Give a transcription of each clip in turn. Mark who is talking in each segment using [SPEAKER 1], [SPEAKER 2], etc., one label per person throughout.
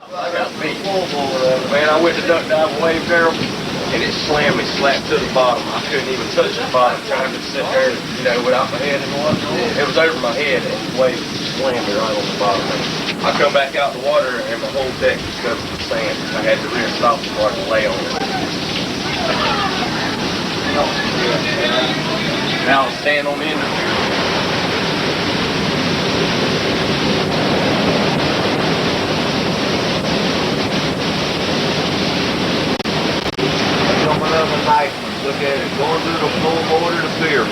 [SPEAKER 1] I got beat. Man, I went to duck dive away, Carol, and it slammed me, slapped to the bottom. I couldn't even touch the bottom, trying to sit there, without my head in the water. It was over my head, and the wave slammed me right on the bottom. I come back out the water, and my whole deck was covered with sand. I had to rinse off before I could lay on it. Now I'll stand on the end of it.
[SPEAKER 2] Another nice one. Look at it. Going through the floor border to pier.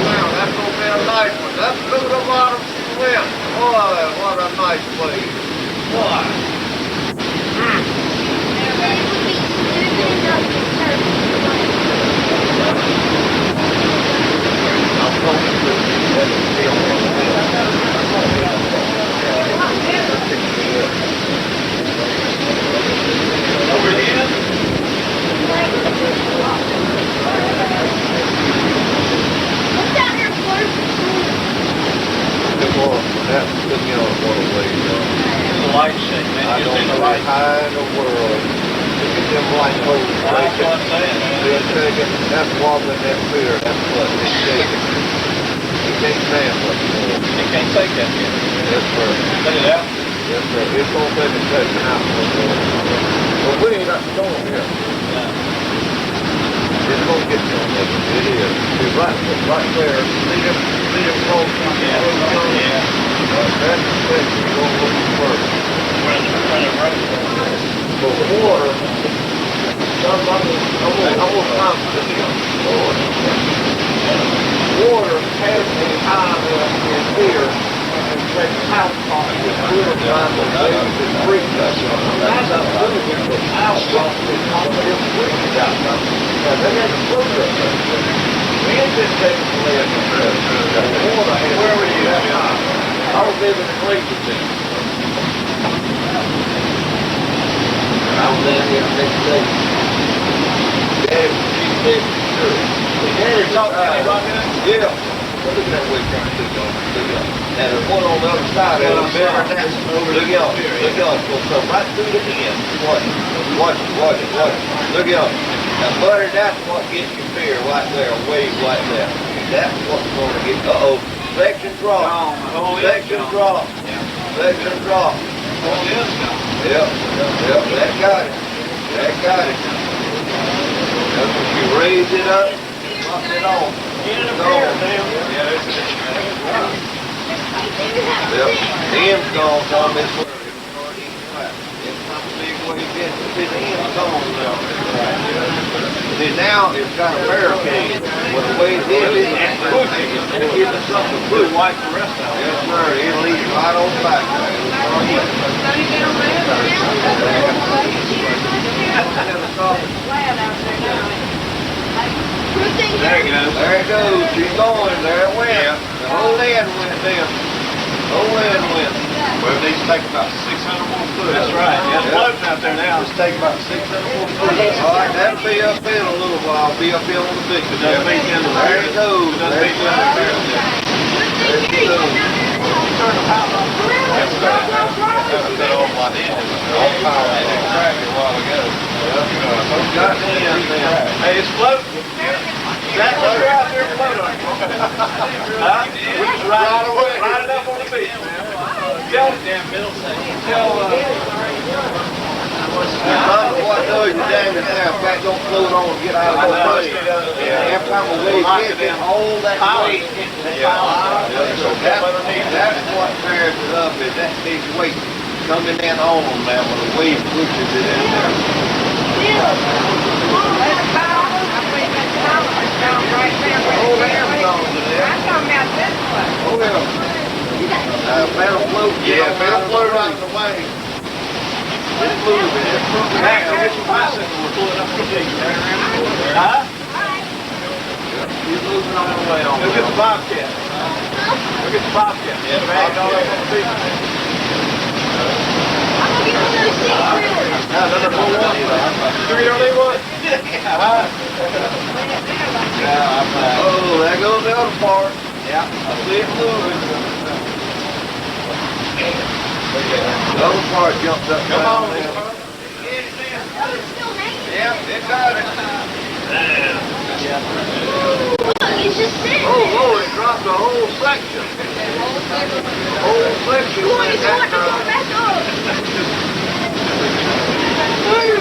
[SPEAKER 2] Wow, that's gonna be a nice one. That's through the bottom swim. Boy, what a nice place. Boy.
[SPEAKER 1] Light shake, man.
[SPEAKER 2] I don't know how in the world. Look at them light poles shaking. They're shaking. That's wobbling that pier. That's what it's shaking. He can't stand much more.
[SPEAKER 1] He can't take that yet.
[SPEAKER 2] Yes, sir.
[SPEAKER 1] Let it out.
[SPEAKER 2] Yes, sir. It's going to take a second out for more. But we ain't got the storm here.
[SPEAKER 1] No.
[SPEAKER 2] It's going to get you on this. It is. See, right there. See them poles coming out.
[SPEAKER 1] Yeah.
[SPEAKER 2] That's the thing. You're going to look first. But the water, water has been high in here and takes house pots with little time of waves and creeks. That's not moving, but house pots with all of them creeks out there. Now, they had to prove that. We ain't been taking the lead from the water. Where were you at? I was living in Cleveland. I was down here next day. Daddy was cheap big sure. Daddy talked to me about that? Yeah. Well, look at that way trying to do y'all. Look at that. And there's one on the other side of the pier. Look y'all. Look y'all. It's going to come right through the end. Watch it. Watch it. Watch it. Watch it. Look y'all. Now, buddy, that's what gets your pier right there. A wave like that. That's what's going to get. Uh-oh. Section drop. Section drop. Section drop. Yep, that got it. That got it. That's when you raise it up, knock it off. It's gone. Yep, the end's gone, Tom. It's where it's already flat. It's not a big way to get it. The end's gone now. See, now it's got a barricade. When the way it is, it's pushing. It'll give us something to push. Wipe the rest out. Yes, sir. It'll leave right on back. There it goes. There it goes. She's going. There it went. Yeah. The whole end went down. The whole end went.
[SPEAKER 1] Well, it needs to take about 600 more foot. That's right. Yeah, it's floating out there now. It's taking about 600 more foot.
[SPEAKER 2] All right, that'll be up in a little while. Be up here on the beach.
[SPEAKER 1] There
[SPEAKER 2] it goes. There it goes. There it goes.
[SPEAKER 1] Turn the power on. That's right. That's cut off my end. All power. I didn't crack it a while ago. Hey, it's floating. Jack, let's go out there and float on it. Huh? We just ride it up on the beach, man. Tell
[SPEAKER 2] what does you damn it now? If that don't float on, get out of the way. Every time a wave hits it, all that weight hits the power. So that's what tears it up, is that big weight coming in on them now when the wave pushes it in there. Oh, yeah. Metal float. Yeah, metal float out of the way. It's moving. It's moving.
[SPEAKER 1] Max, I'll get your bicycle. We're pulling up the beach. Huh?
[SPEAKER 2] He's moving on the way on.
[SPEAKER 1] Go get the Bobcat. Look at the pop yet. Yeah, bagged all up on the beach. Now, another full one. Sure you don't need one?
[SPEAKER 2] Oh, there goes the other part. Yeah, I see it moving. The other part jumped up.
[SPEAKER 1] Come on.
[SPEAKER 2] Yeah, it got it.
[SPEAKER 3] It's just sitting
[SPEAKER 2] Oh, Lord, it dropped a whole section. Whole section.
[SPEAKER 3] Come on, it's going back up.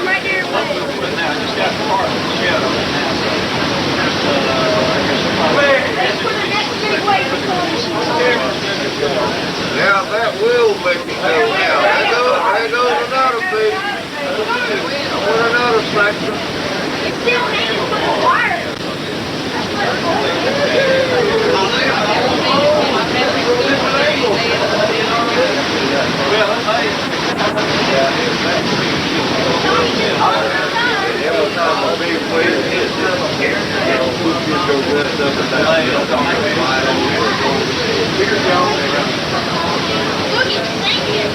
[SPEAKER 3] Right there.
[SPEAKER 1] Now, I just got the part of the shed on it now.
[SPEAKER 3] That's for the next big wave to come.
[SPEAKER 2] Now that will make me go now. There goes another piece. With another section.
[SPEAKER 3] It's still hanging from the wire.
[SPEAKER 2] Every time a big wave hits us, it'll push you to the rest of the day.
[SPEAKER 3] Look, it's sinking.